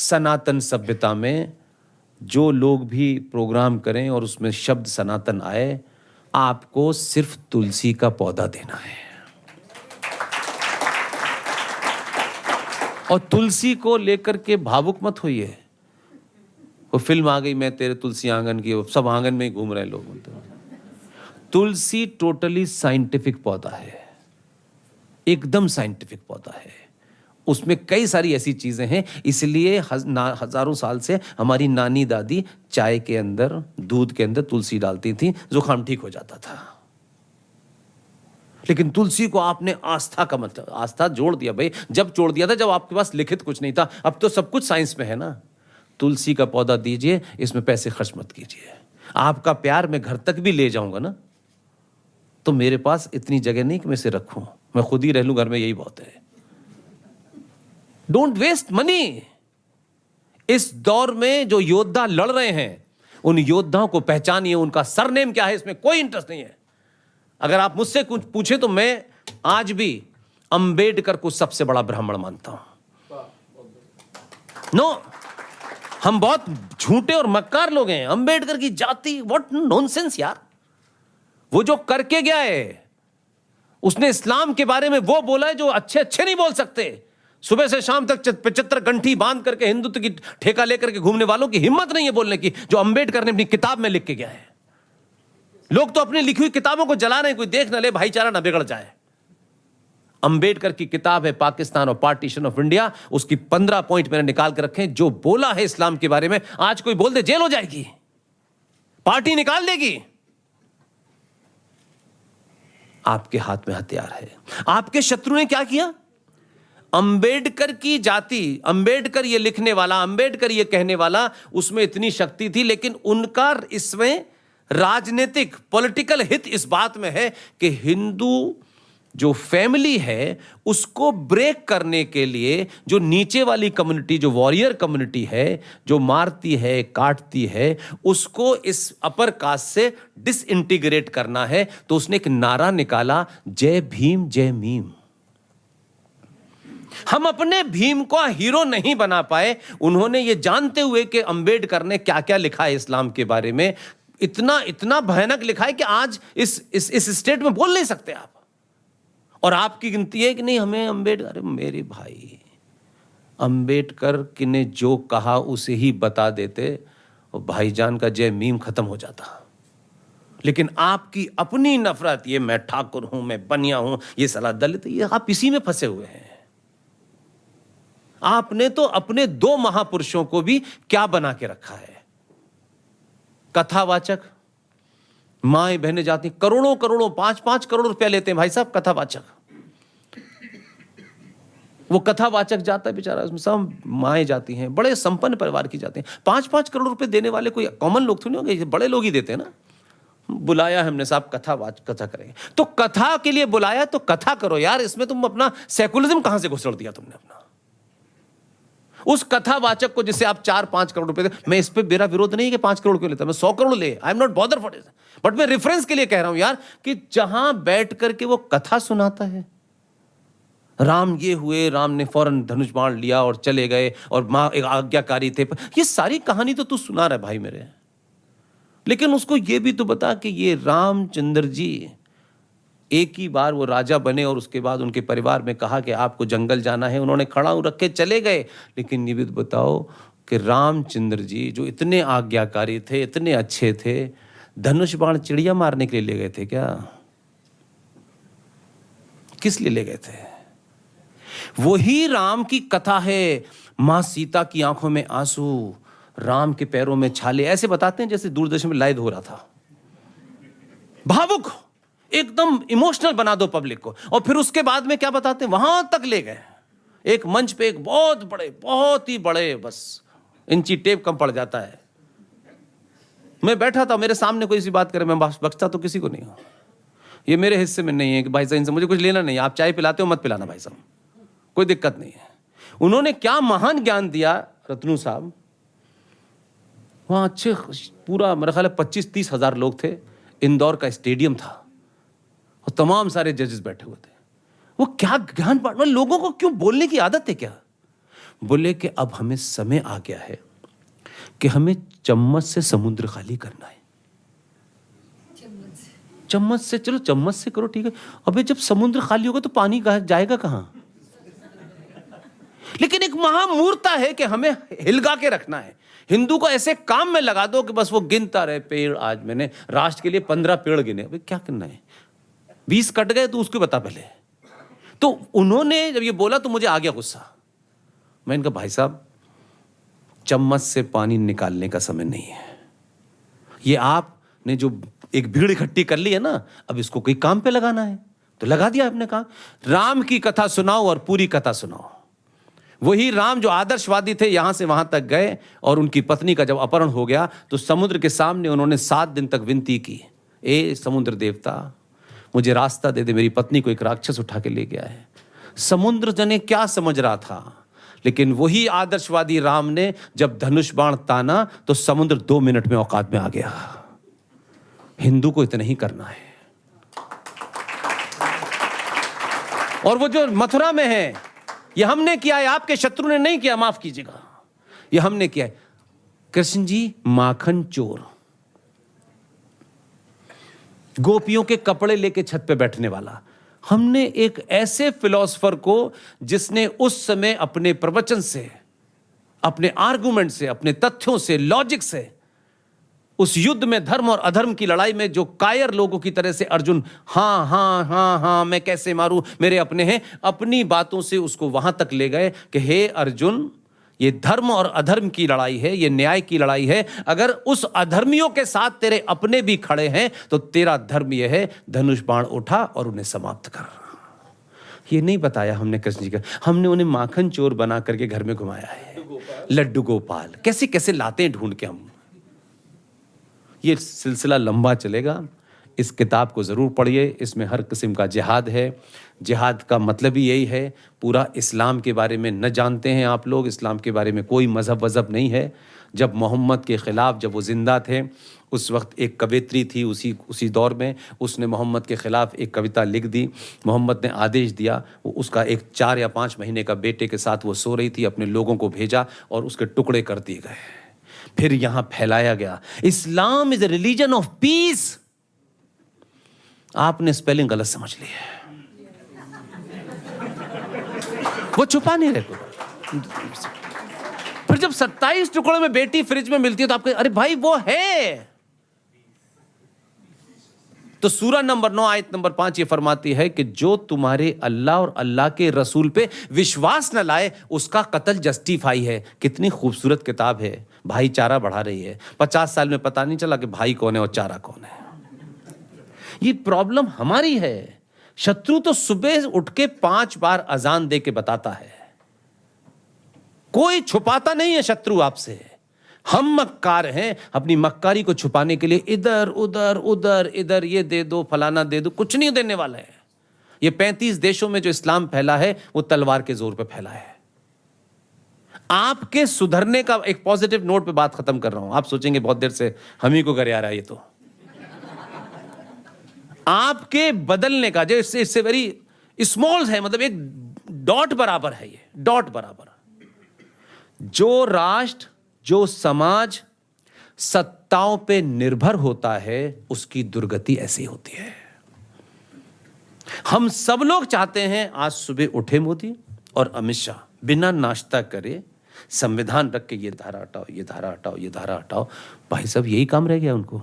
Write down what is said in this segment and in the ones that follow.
सनातन सभ्यता में जो लोग भी प्रोग्राम करें और उसमें शब्द सनातन आए, आपको सिर्फ तुलसी का पौधा देना है। और तुलसी को लेकर के भावुक मत होइए। वो फिल्म आ गई मैं तेरे तुलसी आंगन की, सब आंगन में ही घूम रहे लोग। तुलसी टोटली साइंटिफिक पौधा है, एकदम साइंटिफिक पौधा है। उसमें कई सारी ऐसी चीजें हैं, इसलिए हजारों साल से हमारी नानी दादी चाय के अंदर, दूध के अंदर तुलसी डालती थी, जुकाम ठीक हो जाता था। लेकिन तुलसी को आपने आस्था का मतलब, आस्था जोड़ दिया भाई। जब जोड़ दिया था जब आपके पास लिखित कुछ नहीं था, अब तो सब कुछ साइंस में है ना। तुलसी का पौधा दीजिए, इसमें पैसे खर्च मत कीजिए। आपका प्यार मैं घर तक भी ले जाऊंगा ना, तो मेरे पास इतनी जगह नहीं कि मैं इसे रखूं, मैं खुद ही रह लूं घर में, यही बहुत है। Don't waste money. इस दौर में जो योद्धा लड़ रहे हैं, उन योद्धाओं को पहचानिए, उनका सरनेम क्या है, इसमें कोई इंटरेस्ट नहीं है। अगर आप मुझसे कुछ पूछे तो मैं आज भी अंबेडकर को सबसे बड़ा ब्राह्मण मानता हूं। नो, हम बहुत झूठे और मक्कार लोग हैं। अंबेडकर की जाति, व्हाट नॉनसेंस यार। वो जो करके गया है, उसने इस्लाम के बारे में वो बोला है जो अच्छे अच्छे नहीं बोल सकते। सुबह से शाम तक 75 गंठी बांध करके हिंदुत्व की ठेका लेकर के घूमने वालों की हिम्मत नहीं है बोलने की, जो अंबेडकर ने अपनी किताब में लिख के गया है। लोग तो अपनी लिखी हुई किताबों को जला रहे हैं, कोई देख ना ले, भाईचारा ना बिगड़ जाए। अंबेडकर की किताब है पाकिस्तान और पार्टीशन ऑफ इंडिया, उसकी 15 पॉइंट मैंने निकाल कर रखे हैं। जो बोला है इस्लाम के बारे में, आज कोई बोल दे जेल हो जाएगी, पार्टी निकाल देगी। आपके हाथ में हथियार है। आपके शत्रु ने क्या किया? अंबेडकर की जाति, अंबेडकर ये लिखने वाला, अंबेडकर ये कहने वाला, उसमें इतनी शक्ति थी, लेकिन उनका इसमें राजनीतिक पॉलिटिकल हित इस बात में है कि हिंदू जो फैमिली है उसको ब्रेक करने के लिए जो नीचे वाली कम्युनिटी, जो वॉरियर कम्युनिटी है, जो मारती है, काटती है, उसको इस अपर कास्ट से डिसइंटीग्रेट करना है। तो उसने एक नारा निकाला, जय भीम जय मीम। हम अपने भीम को हीरो नहीं बना पाए। उन्होंने ये जानते हुए कि अंबेडकर ने क्या क्या लिखा है इस्लाम के बारे में, इतना इतना भयानक लिखा है कि आज इस स्टेट में बोल नहीं सकते आप। और आपकी गिनती है कि नहीं हमें अंबेडकर, अरे मेरे भाई, अंबेडकर ने जो कहा उसे ही बता देते और भाईजान का जय मीम खत्म हो जाता। लेकिन आपकी अपनी नफरत, ये मैं ठाकुर हूं, मैं बनिया हूं, ये साला दलित, ये आप इसी में फंसे हुए हैं। आपने तो अपने 2 महापुरुषों को भी क्या बना के रखा है? कथावाचक। माएं बहनें जाती, करोड़ों करोड़ों 5-5 करोड़ रुपया लेते हैं भाई साहब कथावाचक। वो कथावाचक जाता है बेचारा, उसमें सब माएं जाती हैं, बड़े संपन्न परिवार की जाते हैं। 5-5 करोड़ रुपए देने वाले कोई कॉमन लोग तो नहीं होंगे, बड़े लोग ही देते हैं ना। बुलाया हमने साहब कथा करेंगे, तो कथा के लिए बुलाया तो कथा करो यार। इसमें तुम अपना सेकुलरिज्म कहां से घुसड़ दिया तुमने अपना? उस कथावाचक को जिसे आप 4-5 करोड़ रुपए दे, मैं इस पे मेरा विरोध नहीं है कि 5 करोड़ क्यों लेता, मैं 100 करोड़ ले, I am not bother for it, but मैं रेफरेंस के लिए कह रहा हूं यार कि जहां बैठ करके वो कथा सुनाता है, राम ये हुए, राम ने फौरन धनुष बाण लिया और चले गए और मां एक आज्ञाकारी थे, ये सारी कहानी तो तू सुना रहा है भाई मेरे। लेकिन उसको ये भी तो बता कि ये रामचंद्र जी एक ही बार वो राजा बने और उसके बाद उनके परिवार में कहा कि आपको जंगल जाना है, उन्होंने खड़ा रख के चले गए। लेकिन ये भी तो बताओ कि रामचंद्र जी जो इतने आज्ञाकारी थे, इतने अच्छे थे, धनुष बाण चिड़िया मारने के लिए ले गए थे क्या? किस लिए ले गए थे? वही राम की कथा है। मां सीता की आंखों में आंसू, राम के पैरों में छाले, ऐसे बताते हैं जैसे दूरदर्शन में लाइव हो रहा था। भावुक, एकदम इमोशनल बना दो पब्लिक को। और फिर उसके बाद में क्या बताते हैं, वहां तक ले गए एक मंच पे, एक बहुत बड़े, बहुत ही बड़े, बस इंची टेप कम पड़ जाता है। मैं बैठा था, मेरे सामने कोई सी बात करे, मैं बख्शता तो किसी को नहीं हूं। ये मेरे हिस्से में नहीं है कि भाई साहब इनसे मुझे कुछ लेना नहीं, आप चाय पिलाते हो मत पिलाना भाई साहब, कोई दिक्कत नहीं है। उन्होंने क्या महान ज्ञान दिया रत्नू साहब। वहां अच्छे पूरा मेरा ख्याल है 25-30 हजार लोग थे, इंदौर का स्टेडियम था और तमाम सारे जजेस बैठे हुए थे। वो क्या ज्ञान बांट, लोगों को क्यों बोलने की आदत है क्या? बोले कि अब हमें समय आ गया है कि हमें चम्मच से समुद्र खाली करना है। चम्मच से, चलो चम्मच से करो, ठीक है। अबे जब समुद्र खाली होगा तो पानी जाएगा कहां? लेकिन एक महामूर्खता है कि हमें हिलगा के रखना है। हिंदू को ऐसे काम में लगा दो कि बस वो गिनता रहे पेड़। आज मैंने राष्ट्र के लिए 15 पेड़ गिने। अबे क्या करना है? 20 कट गए तो उसको बता पहले। तो उन्होंने जब ये बोला तो मुझे आ गया गुस्सा। मैं इनका, भाई साहब चम्मच से पानी निकालने का समय नहीं है। ये आपने जो एक भीड़ इकट्ठी कर ली है ना, अब इसको कोई काम पे लगाना है तो लगा दिया आपने काम। राम की कथा सुनाओ और पूरी कथा सुनाओ। वही राम जो आदर्शवादी थे, यहां से वहां तक गए और उनकी पत्नी का जब अपहरण हो गया तो समुद्र के सामने उन्होंने 7 दिन तक विनती की, ए समुद्र देवता मुझे रास्ता दे दे, मेरी पत्नी को एक राक्षस उठा के ले गया है। समुद्र जने क्या समझ रहा था, लेकिन वही आदर्शवादी राम ने जब धनुष बाण ताना तो समुद्र 2 मिनट में औकात में आ गया। हिंदू को इतना ही करना है। और वो जो मथुरा में है, ये हमने किया है, आपके शत्रु ने नहीं किया, माफ कीजिएगा, ये हमने किया है। कृष्ण जी माखन चोर, गोपियों के कपड़े लेके छत पे बैठने वाला। हमने एक ऐसे फिलोसफर को जिसने उस समय अपने प्रवचन से, अपने आर्गुमेंट से, अपने तथ्यों से, लॉजिक से उस युद्ध में, धर्म और अधर्म की लड़ाई में, जो कायर लोगों की तरह से अर्जुन हां हां हां हां मैं कैसे मारूं, मेरे अपने हैं, अपनी बातों से उसको वहां तक ले गए कि हे अर्जुन, ये धर्म और अधर्म की लड़ाई है, ये न्याय की लड़ाई है। अगर उस अधर्मियों के साथ तेरे अपने भी खड़े हैं तो तेरा धर्म यह है, धनुष बाण उठा और उन्हें समाप्त कर। ये नहीं बताया हमने कृष्ण जी का, हमने उन्हें माखन चोर बना करके घर में घुमाया है। लड्डू गोपाल कैसे कैसे लाते हैं ढूंढ के हम। ये सिलसिला लंबा चलेगा, इस किताब को ज़रूर पढ़िए। इसमें हर किस्म का जिहाद है। जिहाद का मतलब ही यही है, पूरा इस्लाम के बारे में न जानते हैं आप लोग, इस्लाम के बारे में कोई मज़हब वज़हब नहीं है। जब मोहम्मद के ख़िलाफ़, जब वो ज़िंदा थे, उस वक्त एक कवियत्री थी उसी दौर में, उसने मोहम्मद के ख़िलाफ़ एक कविता लिख दी। मोहम्मद ने आदेश दिया, वो उसका एक 4 या 5 महीने का बेटे के साथ वो सो रही थी, अपने लोगों को भेजा और उसके टुकड़े कर दिए गए। फिर यहां फैलाया गया Islam is a religion of peace. आपने स्पेलिंग गलत समझ ली है, वो छुपा नहीं रहे को। फिर जब 27 टुकड़ों में बेटी फ्रिज में मिलती है तो आपको, अरे भाई वो है। तो सूरा नंबर 9 आयत नंबर 5 ये फरमाती है कि जो तुम्हारे अल्लाह और अल्लाह के रसूल पे विश्वास न लाए उसका कत्ल जस्टिफाई है। कितनी खूबसूरत किताब है, भाईचारा बढ़ा रही है। 50 साल में पता नहीं चला कि भाई कौन है और चारा कौन है। ये प्रॉब्लम हमारी है। शत्रु तो सुबह उठ के 5 बार अजान दे के बताता है, कोई छुपाता नहीं है शत्रु आपसे। हम मक्कार हैं, अपनी मक्कारी को छुपाने के लिए इधर उधर उधर इधर, ये दे दो फलाना दे दो, कुछ नहीं देने वाला है। ये 35 देशों में जो इस्लाम फैला है वो तलवार के जोर पे फैला है। आपके सुधरने का एक पॉजिटिव नोट पे बात खत्म कर रहा हूं। आप सोचेंगे बहुत देर से हम ही को घर आ रहा है ये तो। आपके बदलने का जो इससे वेरी स्मॉल है, मतलब एक डॉट बराबर है, ये डॉट बराबर। जो राष्ट्र, जो समाज सत्ताओं पे निर्भर होता है उसकी दुर्गति ऐसी होती है। हम सब लोग चाहते हैं आज सुबह उठे मोदी और अमित शाह बिना नाश्ता करे संविधान रख के ये धारा हटाओ, ये धारा हटाओ, ये धारा हटाओ। भाई साहब यही काम रह गया उनको,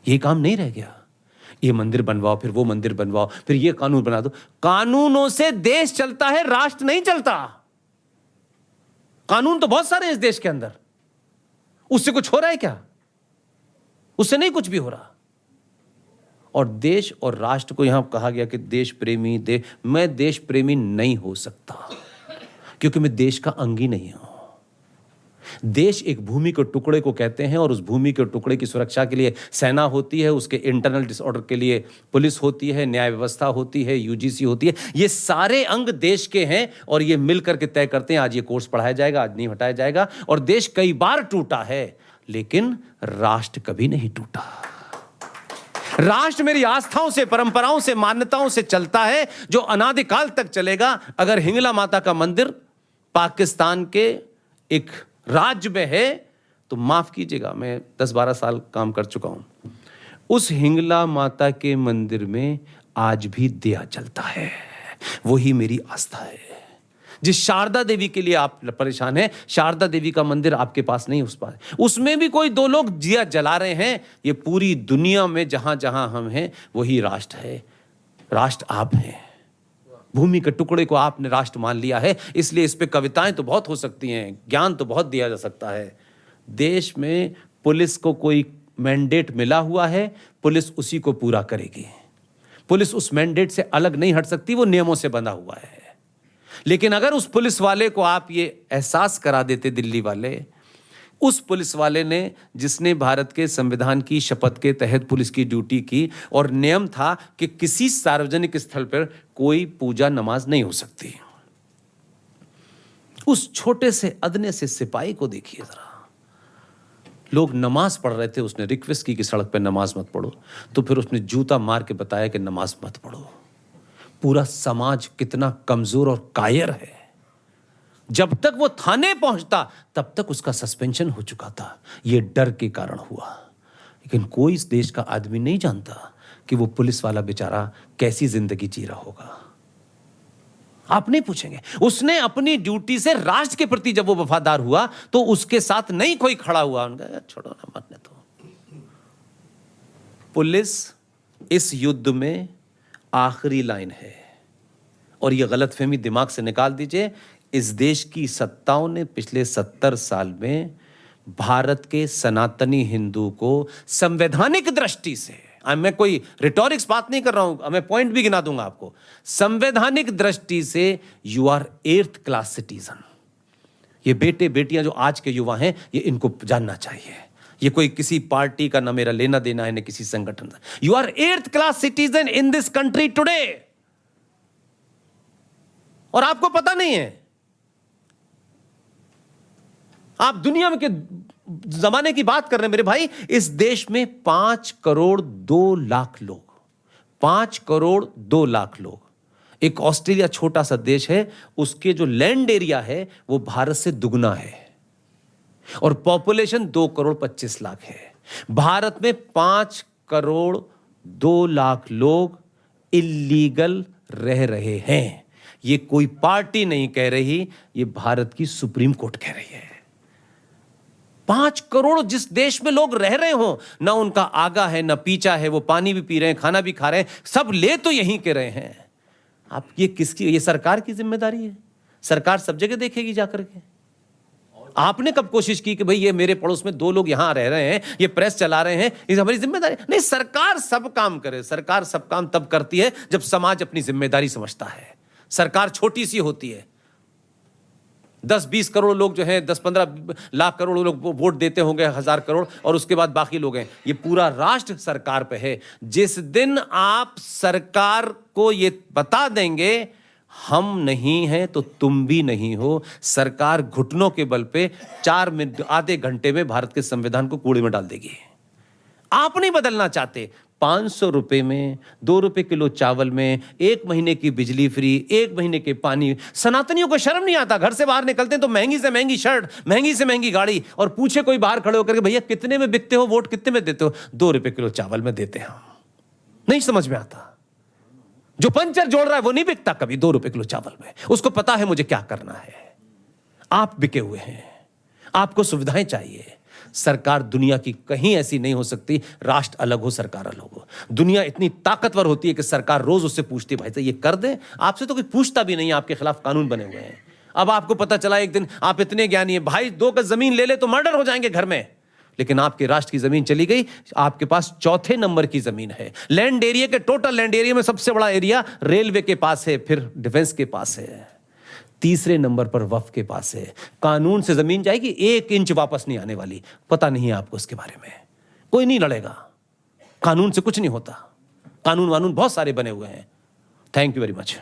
ये काम नहीं रह गया। ये मंदिर बनवाओ, फिर वो मंदिर बनवाओ, फिर ये कानून बना दो। कानूनों से देश चलता है, राष्ट्र नहीं चलता। कानून तो बहुत सारे हैं इस देश के अंदर, उससे कुछ हो रहा है क्या? उससे नहीं कुछ भी हो रहा। और देश और राष्ट्र को यहां कहा गया कि देश प्रेमी मैं देश प्रेमी नहीं हो सकता क्योंकि मैं देश का अंग ही नहीं हूं। देश एक भूमि के टुकड़े को कहते हैं और उस भूमि के टुकड़े की सुरक्षा के लिए सेना होती है, उसके इंटरनल डिसऑर्डर के लिए पुलिस होती है, न्याय व्यवस्था होती है, यूजीसी होती है। ये सारे अंग देश के हैं और ये मिलकर के तय करते हैं आज ये कोर्स पढ़ाया जाएगा, आज नहीं हटाया जाएगा। और देश कई बार टूटा है लेकिन राष्ट्र कभी नहीं टूटा। राष्ट्र मेरी आस्थाओं से, परंपराओं से, मान्यताओं से चलता है जो अनादिकाल तक चलेगा। अगर हिंगला माता का मंदिर पाकिस्तान के एक राज्य में है, तो माफ कीजिएगा, मैं 10-12 साल काम कर चुका हूं, उस हिंगला माता के मंदिर में आज भी दिया जलता है। वही मेरी आस्था है। जिस शारदा देवी के लिए आप परेशान हैं, शारदा देवी का मंदिर आपके पास नहीं, उस पास, उसमें भी कोई 2 लोग दिया जला रहे हैं। ये पूरी दुनिया में जहां जहां हम हैं वही राष्ट्र है। राष्ट्र आप हैं। भूमि के टुकड़े को आपने राष्ट्र मान लिया है, इसलिए इस पे कविताएं तो बहुत हो सकती हैं, ज्ञान तो बहुत दिया जा सकता है। देश में पुलिस को कोई मैंडेट मिला हुआ है, पुलिस उसी को पूरा करेगी। पुलिस उस मैंडेट से अलग नहीं हट सकती, वो नियमों से बंधा हुआ है। लेकिन अगर उस पुलिस वाले को आप ये एहसास करा देते, दिल्ली वाले, उस पुलिस वाले ने जिसने भारत के संविधान की शपथ के तहत पुलिस की ड्यूटी की, और नियम था कि किसी सार्वजनिक स्थल पर कोई पूजा नमाज नहीं हो सकती, उस छोटे से अदने से सिपाही को देखिए जरा। लोग नमाज पढ़ रहे थे, उसने रिक्वेस्ट की कि सड़क पर नमाज मत पढ़ो, तो फिर उसने जूता मार के बताया कि नमाज मत पढ़ो। पूरा समाज कितना कमजोर और कायर है। जब तक वो थाने पहुंचता तब तक उसका सस्पेंशन हो चुका था, ये डर के कारण हुआ। लेकिन कोई इस देश का आदमी नहीं जानता कि वो पुलिस वाला बेचारा कैसी जिंदगी जी रहा होगा। आप नहीं पूछेंगे। उसने अपनी ड्यूटी से राष्ट्र के प्रति जब वो वफादार हुआ तो उसके साथ नहीं कोई खड़ा हुआ, उनका छोड़ो ना, मरने दो। पुलिस इस युद्ध में आखिरी लाइन है, और ये गलतफहमी दिमाग से निकाल दीजिए। इस देश की सत्ताओं ने पिछले 70 साल में भारत के सनातनी हिंदू को संवैधानिक दृष्टि से, मैं कोई रिटोरिक्स बात नहीं कर रहा हूं, मैं पॉइंट भी गिना दूंगा आपको, संवैधानिक दृष्टि से you are 8th class citizen. ये बेटे बेटियां जो आज के युवा हैं, ये इनको जानना चाहिए। ये कोई किसी पार्टी का ना मेरा लेना देना है, ना किसी संगठन का। You are 8th class citizen in this country today, और आपको पता नहीं है। आप दुनिया में के जमाने की बात कर रहे हैं मेरे भाई। इस देश में 5 करोड़ 2 लाख लोग, 5 करोड़ 2 लाख लोग। एक ऑस्ट्रेलिया छोटा सा देश है, उसके जो लैंड एरिया है वो भारत से दुगना है, और पॉपुलेशन 2 करोड़ 25 लाख है। भारत में 5 करोड़ 2 लाख लोग इल्लीगल रह रहे हैं। ये कोई पार्टी नहीं कह रही, ये भारत की सुप्रीम कोर्ट कह रही है। 5 करोड़ जिस देश में लोग रह रहे हो, ना उनका आगा है ना पीछा है, वो पानी भी पी रहे हैं, खाना भी खा रहे हैं, सब ले तो यहीं के रहे हैं। आप ये किसकी, ये सरकार की जिम्मेदारी है। सरकार सब जगह देखेगी जाकर के। आपने कब कोशिश की कि भाई ये मेरे पड़ोस में 2 लोग यहां रह रहे हैं, ये प्रेस चला रहे हैं, ये हमारी जिम्मेदारी नहीं। सरकार सब काम करे। सरकार सब काम तब करती है जब समाज अपनी जिम्मेदारी समझता है। सरकार छोटी सी होती है, 10-20 करोड़ लोग जो हैं, 10-15 लाख करोड़ लोग वोट देते होंगे, 1000 करोड़, और उसके बाद बाकी लोग हैं। ये पूरा राष्ट्र सरकार पे है। जिस दिन आप सरकार को ये बता देंगे हम नहीं हैं तो तुम भी नहीं हो, सरकार घुटनों के बल पे 4 मिनट, आधे घंटे में भारत के संविधान को कूड़े में डाल देगी। आप नहीं बदलना चाहते। 500 रुपए में, 2 रुपए किलो चावल में, 1 महीने की बिजली फ्री, 1 महीने के पानी। सनातनियों को शर्म नहीं आता, घर से बाहर निकलते हैं तो महंगी से महंगी शर्ट, महंगी से महंगी गाड़ी, और पूछे कोई बाहर खड़े होकर के भैया कितने में बिकते हो, वोट कितने में देते हो? 2 रुपए किलो चावल में देते हैं। नहीं समझ में आता। जो पंचर जोड़ रहा है वो नहीं बिकता कभी 2 रुपए किलो चावल में, उसको पता है मुझे क्या करना है। आप बिके हुए हैं, आपको सुविधाएं चाहिए। सरकार दुनिया की कहीं ऐसी नहीं हो सकती, राष्ट्र अलग हो, सरकार अलग हो। दुनिया इतनी ताकतवर होती है कि सरकार रोज उससे पूछती है, भाई साहब ये कर दे। आपसे तो कोई पूछता भी नहीं है, आपके खिलाफ कानून बने हुए हैं। अब आपको पता चला एक दिन, आप इतने ज्ञानी है, भाई 2 गज जमीन ले ले तो मर्डर हो जाएंगे घर में, लेकिन आपके राष्ट्र की जमीन चली गई, आपके पास 4थे नंबर की जमीन है। लैंड एरिया के टोटल लैंड एरिया में सबसे बड़ा एरिया रेलवे के पास है, फिर डिफेंस के पास है, 3रे नंबर पर वक्फ के पास है। कानून से जमीन जाएगी, 1 इंच वापस नहीं आने वाली। पता नहीं है आपको उसके बारे में। कोई नहीं लड़ेगा, कानून से कुछ नहीं होता। कानून वानून बहुत सारे बने हुए हैं। Thank you very much.